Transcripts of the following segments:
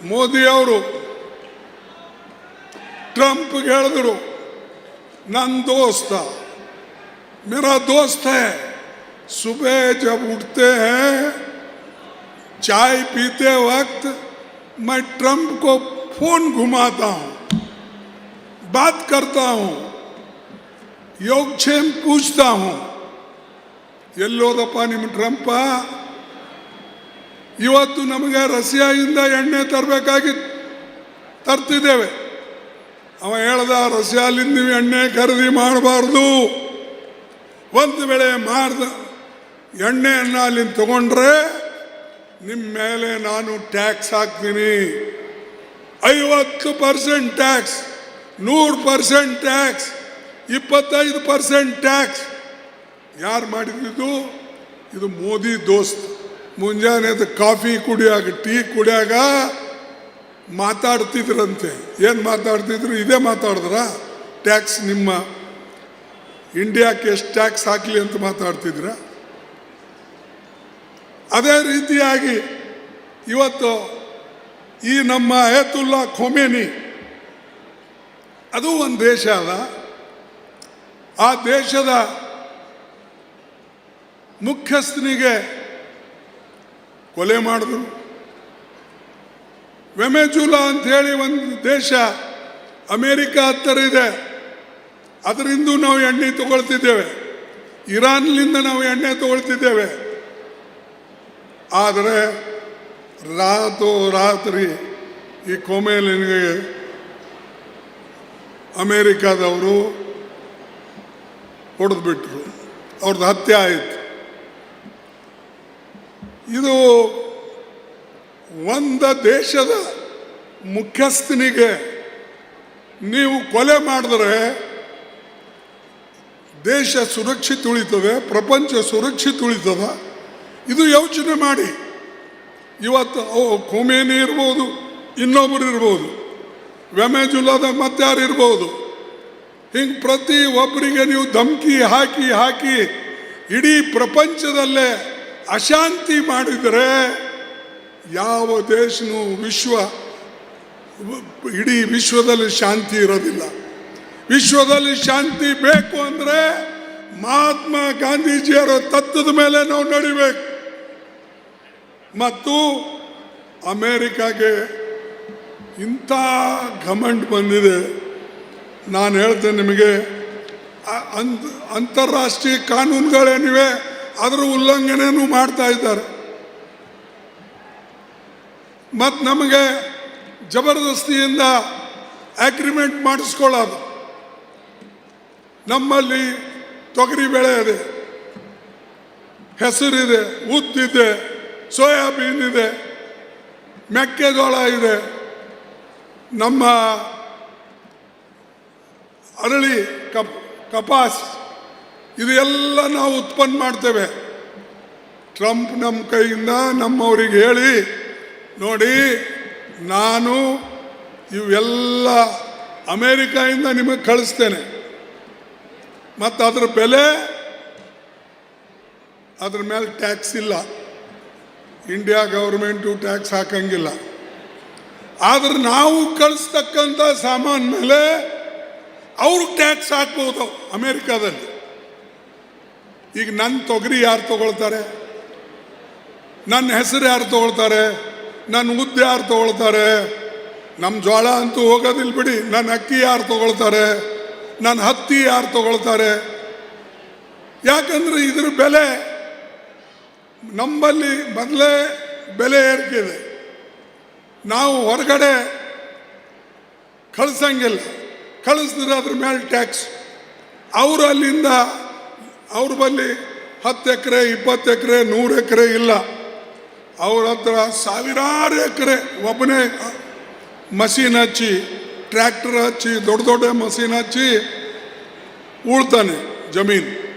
ಮೋದಿ ಅವರು ट्रंप ಹೇಳಿದ್ರು ನನ್ನ ದೋಸ್ತ मेरा दोस्त है सुबह जब उठते हैं चाय पीते वक्त मैं ट्रंप को फोन घुमाता हूँ बात करता हूँ योगक्षेम पूछता हूँ ಎಲ್ಲೋದಪ್ಪ ನಿಮ್ಮ ಟ್ರಂಪ ಇವತ್ತು ನಮಗೆ ರಷ್ಯಾದಿಂದ ಎಣ್ಣೆ ತರಬೇಕಾಗಿ ತರ್ತಿದ್ದೇವೆ ಅವ ಹೇಳ್ದ ರಷ್ಯಾಲಿಂದ ನೀವು ಎಣ್ಣೆ ಖರೀದಿ ಮಾಡಬಾರ್ದು ಒಂದು ವೇಳೆ ಮಾರ್ದ ಎಣ್ಣೆಯನ್ನು ಅಲ್ಲಿಂದ ತಗೊಂಡ್ರೆ ನಿಮ್ಮ ಮೇಲೆ ನಾನು ಟ್ಯಾಕ್ಸ್ ಹಾಕ್ತೀನಿ 50% ಟ್ಯಾಕ್ಸ್ 100% ಟ್ಯಾಕ್ಸ್ 25% ಟ್ಯಾಕ್ಸ್ ಯಾರು ಮಾಡಿದ್ದು ಇದು ಮೋದಿ ದೋಸ್ತ್ ಮುಂಜಾನೆ ಕಾಫಿ ಕುಡಿಯಾಗ ಟೀ ಕುಡಿಯಾಗ ಮಾತಾಡ್ತಿದ್ರಂತೆ ಏನು ಮಾತಾಡ್ತಿದ್ರು ಇದೇ ಮಾತಾಡಿದ್ರ ಟ್ಯಾಕ್ಸ್ ನಿಮ್ಮ ಇಂಡಿಯಾಕ್ಕೆ ಎಷ್ಟು ಟ್ಯಾಕ್ಸ್ ಹಾಕಲಿ ಅಂತ ಮಾತಾಡ್ತಿದ್ರ ಅದೇ ರೀತಿಯಾಗಿ ಇವತ್ತು ಈ ನಮ್ಮ ಅಯತುಲ್ಲಾ ಖೊಮೇನಿ ಅದು ಒಂದು ದೇಶ ಅದ ಆ ದೇಶದ ಮುಖ್ಯಸ್ಥನಿಗೆ ಕೊಲೆ ಮಾಡಿದ್ರು ವೆನೆಜುಲಾ ಅಂತ ಹೇಳಿ ಒಂದು ದೇಶ ಅಮೇರಿಕಾ ಹತ್ತಿರ ಇದೆ ಅದರಿಂದ ನಾವು ಎಣ್ಣೆ ತಗೊಳ್ತಿದ್ದೇವೆ ಇರಾನ್ಲಿಂದ ನಾವು ಎಣ್ಣೆ ತಗೊಳ್ತಿದ್ದೇವೆ ಆದರೆ ರಾತ್ರಿ ಈ ಖೊಮೇನಿಗೆ ಅಮೇರಿಕಾದವರು ಹೊಡೆದ್ಬಿಟ್ರು ಅವ್ರದ್ದು ಹತ್ಯೆ ಆಯಿತು ಇದು ಒಂದು ದೇಶದ ಮುಖ್ಯಸ್ಥನಿಗೆ ನೀವು ಕೊಲೆ ಮಾಡಿದ್ರೆ ದೇಶ ಸುರಕ್ಷಿತ ಉಳಿತದೆ ಪ್ರಪಂಚ ಸುರಕ್ಷಿತ ಉಳಿತದ ಇದು ಯೋಚನೆ ಮಾಡಿ ಇವತ್ತು ಖೊಮೇನಿ ಇರ್ಬೋದು ಇನ್ನೊಬ್ಬರು ಇರ್ಬೋದು ವೆನೆಜುಲಾದಾಗ ಮತ್ತಾರು ಇರ್ಬೋದು ಹಿಂಗೆ ಪ್ರತಿ ಒಬ್ಬರಿಗೆ ನೀವು ಧಮಕಿ ಹಾಕಿ ಹಾಕಿ ಇಡೀ ಪ್ರಪಂಚದಲ್ಲೇ ಅಶಾಂತಿ ಮಾಡಿದರೆ ಯಾವ ದೇಶನೂ ಇಡೀ ವಿಶ್ವದಲ್ಲಿ ಶಾಂತಿ ಇರೋದಿಲ್ಲ ವಿಶ್ವದಲ್ಲಿ ಶಾಂತಿ ಬೇಕು ಅಂದರೆ ಮಹಾತ್ಮ ಗಾಂಧೀಜಿಯವರ ತತ್ವದ ಮೇಲೆ ನಾವು ನಡಿಬೇಕು ಮತ್ತು ಅಮೇರಿಕಾಗೆ ಇಂಥ ಘಮಂಡ್ ಬಂದಿದೆ ನಾನು ಹೇಳ್ತೇನೆ ನಿಮಗೆ ಅಂತಾರಾಷ್ಟ್ರೀಯ ಕಾನೂನುಗಳೇನಿವೆ ಅದರ ಉಲ್ಲಂಘನೆಯೂ ಮಾಡ್ತಾ ಇದ್ದಾರೆ ಮತ್ತು ನಮಗೆ ಜಬರ್ದಸ್ತಿಯಿಂದ ಅಗ್ರಿಮೆಂಟ್ ಮಾಡಿಸ್ಕೊಳ್ಳೋದು ನಮ್ಮಲ್ಲಿ ತೊಗರಿ ಬೆಳೆ ಇದೆ ಹೆಸರಿದೆ ಉದ್ದಿದೆ ಸೋಯಾಬೀನ್ ಇದೆ ಮೆಕ್ಕೆಜೋಳ ಇದೆ ನಮ್ಮ ಅರಳಿ ಕಪಾಸ್ ಇದು ಎಲ್ಲ ನಾವು ಉತ್ಪನ್ನ ಮಾಡ್ತೇವೆ ಟ್ರಂಪ್ ನಮ್ಮ ಕೈಯಿಂದ ನಮ್ಮವರಿಗೆ ಹೇಳಿ ನೋಡಿ ನಾನು ಇವೆಲ್ಲ ಅಮೇರಿಕಾಯಿಂದ ನಿಮಗೆ ಕಳಿಸ್ತೇನೆ ಮತ್ತು ಅದರ ಬೆಲೆ ಅದ್ರ ಮೇಲೆ ಟ್ಯಾಕ್ಸ್ ಇಲ್ಲ ಇಂಡಿಯಾ ಗೌರ್ಮೆಂಟು ಟ್ಯಾಕ್ಸ್ ಹಾಕಂಗಿಲ್ಲ ಆದ್ರೆ ನಾವು ಕಳಿಸ್ತಕ್ಕಂಥ ಸಾಮಾನು ಮೇಲೆ ಅವರು ಟ್ಯಾಕ್ಸ್ ಹಾಕ್ಬೋದು ಅಮೇರಿಕಾದಲ್ಲಿ ಈಗ ನನ್ನ ತೊಗರಿ ಯಾರು ತಗೊಳ್ತಾರೆ ನನ್ನ ಹೆಸರು ಯಾರು ತಗೊಳ್ತಾರೆ ನನ್ನ ಉದ್ದೆ ಯಾರು ತಗೊಳ್ತಾರೆ ನಮ್ಮ ಜೋಳ ಅಂತೂ ಹೋಗೋದಿಲ್ಲ ಬಿಡಿ ನನ್ನ ಅಕ್ಕಿ ಯಾರು ತಗೊಳ್ತಾರೆ ನನ್ನ ಹತ್ತಿ ಯಾರು ತಗೊಳ್ತಾರೆ ಯಾಕಂದ್ರೆ ಇದ್ರ ಬೆಲೆ ನಮ್ಮಲ್ಲಿ ಮೊದಲೇ ಬೆಲೆ ಏರಿಕೆದೆ ನಾವು ಹೊರಗಡೆ ಕಳಿಸಂಗಿಲ್ಲ ಕಳಿಸಿದ್ರೆ ಅದ್ರ ಮೇಲೆ ಟ್ಯಾಕ್ಸ್ ಅವರು ಅಲ್ಲಿಂದ ಅವ್ರ ಬಳಿ 10 ಎಕರೆ 20 ಎಕರೆ 100 ಎಕರೆ ಇಲ್ಲ ಅವ್ರ ಹತ್ರ ಸಾವಿರಾರು ಎಕರೆ ಒಬ್ಬನೇ ಮಷೀನ್ ಹಚ್ಚಿ ಟ್ರ್ಯಾಕ್ಟರ್ ಹಚ್ಚಿ ದೊಡ್ಡ ದೊಡ್ಡ ಮಷೀನ್ ಹಚ್ಚಿ ಉಳ್ತಾನೆ ಜಮೀನು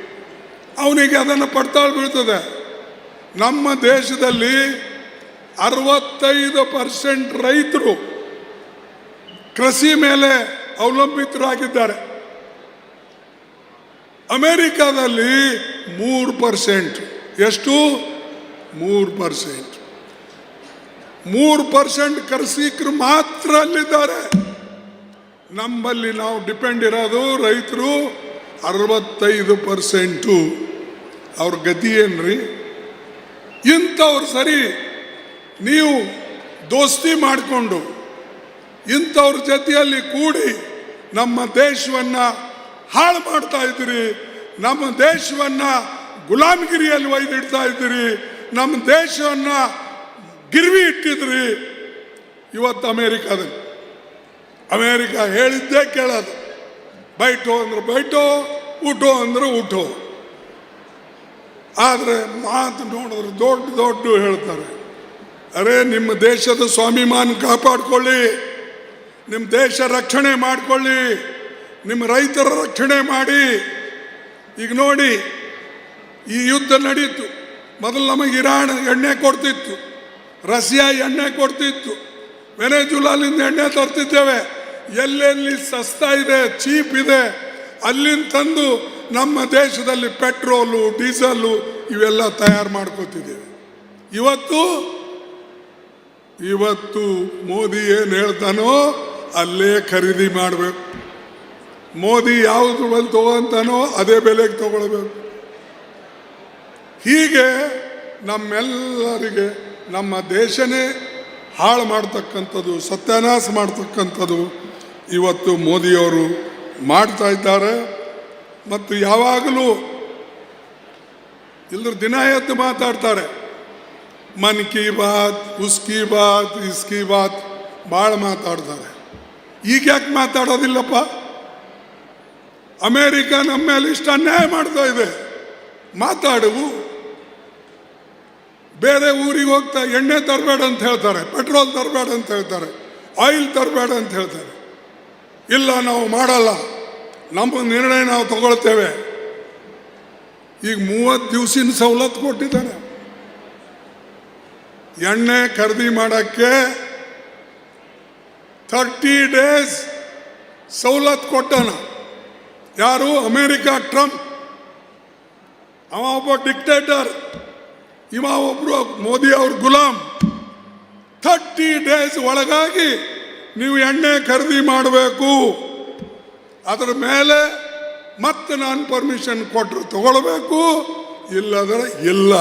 ಅವನಿಗೆ ಅದನ್ನು ಪಡ್ತಾಳು ಬೀಳ್ತದೆ ನಮ್ಮ ದೇಶದಲ್ಲಿ 65% ರೈತರು ಕೃಷಿ ಮೇಲೆ ಅವಲಂಬಿತರಾಗಿದ್ದಾರೆ ಅಮೇರಿಕಾದಲ್ಲಿ 3%. ಎಷ್ಟು? 3%. 3% ಕೃಷಿಕರು ಮಾತ್ರ ಅಲ್ಲಿದ್ದಾರೆ. ನಮ್ಮಲ್ಲಿ ನಾವು ಡಿಪೆಂಡ್ ಇರೋದು ರೈತರು 65%. ಅವ್ರ ಗತಿ ಏನ್ರಿ? ಇಂಥವ್ರು ಸರಿ, ನೀವು ದೋಸ್ತಿ ಮಾಡಿಕೊಂಡು ಇಂಥವ್ರ ಜೊತೆಯಲ್ಲಿ ಕೂಡಿ ನಮ್ಮ ದೇಶವನ್ನು ಹಾಳು ಮಾಡ್ತಾ ಇದ್ದೀರಿ. ನಮ್ಮ ದೇಶವನ್ನು ಗುಲಾಮಗಿರಿಯಲ್ಲಿ ಒಯ್ದಿಡ್ತಾ ಇದ್ದೀರಿ. ನಮ್ಮ ದೇಶವನ್ನು ಗಿರ್ವಿ ಇಟ್ಟಿದ್ರಿ. ಇವತ್ತು ಅಮೇರಿಕ ಹೇಳಿದ್ದೇ ಕೇಳೋದು. ಬೈಟೋ ಅಂದ್ರೆ ಬೈಟೋ, ಊಟೋ ಅಂದ್ರೆ ಊಟೋ. ಆದರೆ ಮಾತು ನೋಡಿದ್ರೆ ದೊಡ್ಡ ಹೇಳ್ತಾರೆ. ಅರೆ, ನಿಮ್ಮ ದೇಶದ ಸ್ವಾಭಿಮಾನ ಕಾಪಾಡ್ಕೊಳ್ಳಿ, ನಿಮ್ಮ ದೇಶ ರಕ್ಷಣೆ ಮಾಡಿಕೊಳ್ಳಿ, ನಿಮ್ಮ ರೈತರ ರಕ್ಷಣೆ ಮಾಡಿ. ಈಗ ನೋಡಿ, ಈ ಯುದ್ಧ ನಡೀತು. ಮೊದಲು ನಮಗೆ ಇರಾನ್ ಎಣ್ಣೆ ಕೊಡ್ತಿತ್ತು, ರಷ್ಯಾ ಎಣ್ಣೆ ಕೊಡ್ತಿತ್ತು, ವೆನೆಜುಲಾಲಿಂದ ಎಣ್ಣೆ ತರ್ತಿದ್ದೇವೆ. ಎಲ್ಲೆಲ್ಲಿ ಸಸ್ತಾ ಇದೆ, ಚೀಪ್ ಇದೆ, ಅಲ್ಲಿಂದ ತಂದು ನಮ್ಮ ದೇಶದಲ್ಲಿ ಪೆಟ್ರೋಲು, ಡೀಸೆಲ್ಲು ಇವೆಲ್ಲ ತಯಾರು ಮಾಡ್ಕೋತಿದ್ದೇವೆ. ಇವತ್ತು ಮೋದಿ ಏನು ಹೇಳ್ತಾನೋ ಅಲ್ಲೇ ಖರೀದಿ ಮಾಡಬೇಕು. ಮೋದಿ ಯಾವುದು ಬಂದು ತಗೋಂತಾನೋ ಅದೇ ಬೆಲೆಗೆ ತಗೊಳ್ಬೇಕು. ಹೀಗೆ ನಮ್ಮೆಲ್ಲರಿಗೆ ನಮ್ಮ ದೇಶನೇ ಹಾಳು ಮಾಡ್ತಕ್ಕಂಥದ್ದು, ಸತ್ಯಾನಾಶ ಮಾಡ್ತಕ್ಕಂಥದ್ದು ಇವತ್ತು ಮೋದಿಯವರು ಮಾಡ್ತಾ ಇದ್ದಾರೆ. ಮತ್ತು ಯಾವಾಗಲೂ ಇಲ್ಲರ ದಿನ ಎದ್ದು ಮಾತಾಡ್ತಾರೆ. ಮನ್ ಕಿ ಬಾತ್, ಉಸ್ಕಿ ಬಾತ್, ಇಸ್ಕಿ ಬಾತ್ ಭಾಳ ಮಾತಾಡ್ತಾರೆ. ಈಗ ಯಾಕೆ ಮಾತಾಡೋದಿಲ್ಲಪ್ಪ? ಅಮೇರಿಕ ನಮ್ಮ ಮೇಲೆ ಇಷ್ಟು ಅನ್ಯಾಯ ಮಾಡ್ತಾ ಇದೆ. ಮಾತಾಡುವು. ಬೇರೆ ಊರಿಗೆ ಹೋಗ್ತಾ ಎಣ್ಣೆ ತರಬೇಡ ಅಂತ ಹೇಳ್ತಾರೆ, ಪೆಟ್ರೋಲ್ ತರಬೇಡ ಅಂತ ಹೇಳ್ತಾರೆ, ಆಯಿಲ್ ತರಬೇಡ ಅಂತ ಹೇಳ್ತಾರೆ. ಇಲ್ಲ, ನಾವು ಮಾಡಲ್ಲ, ನಮ್ಮ ನಿರ್ಣಯ ನಾವು ತಗೊಳ್ತೇವೆ. ಈಗ 30 ದಿವಸಿನ ಸವಲತ್ತು ಕೊಟ್ಟಿದ್ದಾನೆ. ಎಣ್ಣೆ ಖರೀದಿ ಮಾಡೋಕ್ಕೆ 30 ಡೇಸ್ ಸವಲತ್ತು ಕೊಟ್ಟಾನ. ಯಾರು? America Trump. ಅವ ಒಬ್ಬ ಡಿಕ್ಟೇಟರ್, ಇವ ಒಬ್ರು ಮೋದಿ ಅವ್ರ ಗುಲಾಮ್. 30 ಡೇಸ್ ಒಳಗಾಗಿ ನೀವು ಎಣ್ಣೆ ಖರೀದಿ ಮಾಡಬೇಕು. ಅದರ ಮೇಲೆ ಮತ್ತೆ ನಾನು ಪರ್ಮಿಷನ್ ಕೊಟ್ಟರು ತಗೊಳ್ಬೇಕು, ಇಲ್ಲದ್ರೆ ಇಲ್ಲ.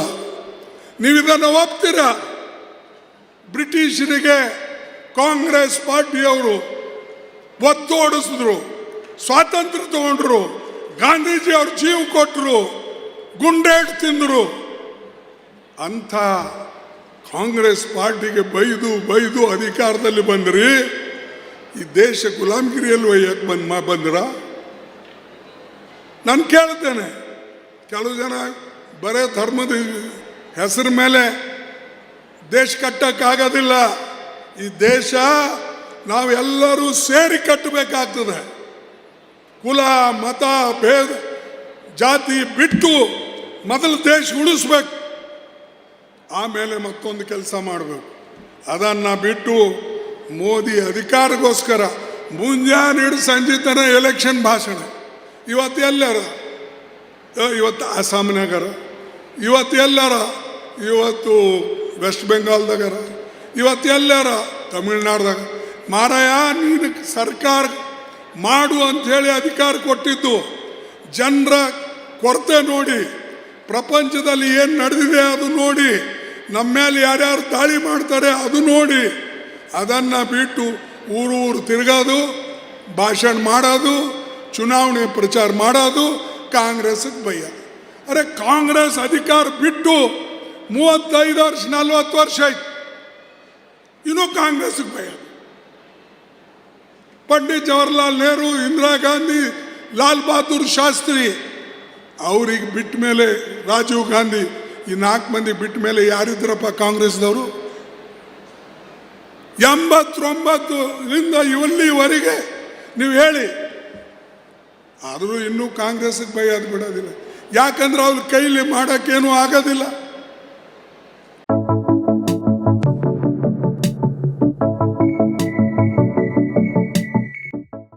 ನೀವು ಇದನ್ನು ಒಪ್ತೀರಾ? ಬ್ರಿಟಿಷರಿಗೆ ಕಾಂಗ್ರೆಸ್ ಪಾರ್ಟಿಯವರು ಒತ್ತೋಡಿಸಿದ್ರು, ಸ್ವಾತಂತ್ರ್ಯ ತಗೊಂಡ್ರು, ಗಾಂಧೀಜಿ ಅವ್ರ ಜೀವ ಕೊಟ್ಟರು, ಗುಂಡೇಟು ತಿಂದರು. ಅಂಥ ಕಾಂಗ್ರೆಸ್ ಪಾರ್ಟಿಗೆ ಬೈದು ಅಧಿಕಾರದಲ್ಲಿ ಬಂದ್ರಿ. ಈ ದೇಶ ಗುಲಾಮಗಿರಿಯಲ್ಲಿ ಒಯ್ಯಕ್ಕೆ ಬಂದ್ರ? ನಾನು ಕೇಳ್ತೇನೆ, ಕೆಲವು ಜನ ಬರೇ ಧರ್ಮದ ಹೆಸರು ಮೇಲೆ ದೇಶ ಕಟ್ಟಕ್ಕಾಗೋದಿಲ್ಲ. ಈ ದೇಶ ನಾವೆಲ್ಲರೂ ಸೇರಿ ಕಟ್ಟಬೇಕಾಗ್ತದೆ. ಕುಲ, ಮತ, ಭೇದ, ಜಾತಿ ಬಿಟ್ಟು ಮೊದಲು ದೇಶ ಉಳಿಸ್ಬೇಕು, ಆಮೇಲೆ ಮತ್ತೊಂದು ಕೆಲಸ ಮಾಡಬೇಕು. ಅದನ್ನು ಬಿಟ್ಟು ಮೋದಿ ಅಧಿಕಾರಕ್ಕೋಸ್ಕರ ಮುಂಜಾನೆ ಹಿಡಿದು ಸಂಜೆ ತನಕ ಎಲೆಕ್ಷನ್ ಭಾಷಣ. ಇವತ್ತು ಎಲ್ಲರ, ಇವತ್ತು ಅಸ್ಸಾಂನಾಗರ, ಇವತ್ತು ಎಲ್ಲರ, ಇವತ್ತು ವೆಸ್ಟ್ ಬೆಂಗಾಲ್ದಾಗರ, ಇವತ್ತು ಎಲ್ಲರ ತಮಿಳ್ನಾಡ್ದಾಗ. ಮಾರಾಯ, ನೀನು ಸರ್ಕಾರ ಮಾಡು ಅಂಥೇಳಿ ಅಧಿಕಾರ ಕೊಟ್ಟಿದ್ದು. ಜನರ ಕೊರತೆ ನೋಡಿ, ಪ್ರಪಂಚದಲ್ಲಿ ಏನು ನಡೆದಿದೆ ಅದು ನೋಡಿ, ನಮ್ಮ ಮೇಲೆ ಯಾರ್ಯಾರು ದಾಳಿ ಮಾಡ್ತಾರೆ ಅದು ನೋಡಿ, ಅದನ್ನು ಬಿಟ್ಟು ಊರು ತಿರುಗೋದು, ಭಾಷಣ ಮಾಡೋದು, ಚುನಾವಣೆ ಪ್ರಚಾರ ಮಾಡೋದು, ಕಾಂಗ್ರೆಸ್ಗೆ ಬೈಯೋದು. ಅರೆ, ಕಾಂಗ್ರೆಸ್ ಅಧಿಕಾರ ಬಿಟ್ಟು 35 ವರ್ಷ 40 ವರ್ಷ ಆಯ್ತು, ಇನ್ನೂ ಕಾಂಗ್ರೆಸ್ಗೆ ಬೈಯೋದು. ಪಂಡಿತ್ ಜವಾಹರ್ಲಾಲ್ ನೆಹರು, ಇಂದಿರಾ ಗಾಂಧಿ, ಲಾಲ್ ಬಹದ್ದೂರ್ ಶಾಸ್ತ್ರಿ ಅವ್ರಿಗೆ ಬಿಟ್ಟ ಮೇಲೆ, ರಾಜೀವ್ ಗಾಂಧಿ, ಈ 4 ಮಂದಿ ಬಿಟ್ಟ ಮೇಲೆ ಯಾರಿದ್ರಪ್ಪ ಕಾಂಗ್ರೆಸ್ದವರು? 89ರಿಂದ ಇಲ್ಲಿವರೆಗೆ ನೀವು ಹೇಳಿ. ಆದರೂ ಇನ್ನೂ ಕಾಂಗ್ರೆಸ್ಗೆ ಬೈಯೋದು ಬಿಡೋದಿಲ್ಲ. ಯಾಕಂದ್ರೆ ಅವ್ರ ಕೈಲಿ ಮಾಡೋಕ್ಕೇನೂ ಆಗೋದಿಲ್ಲ.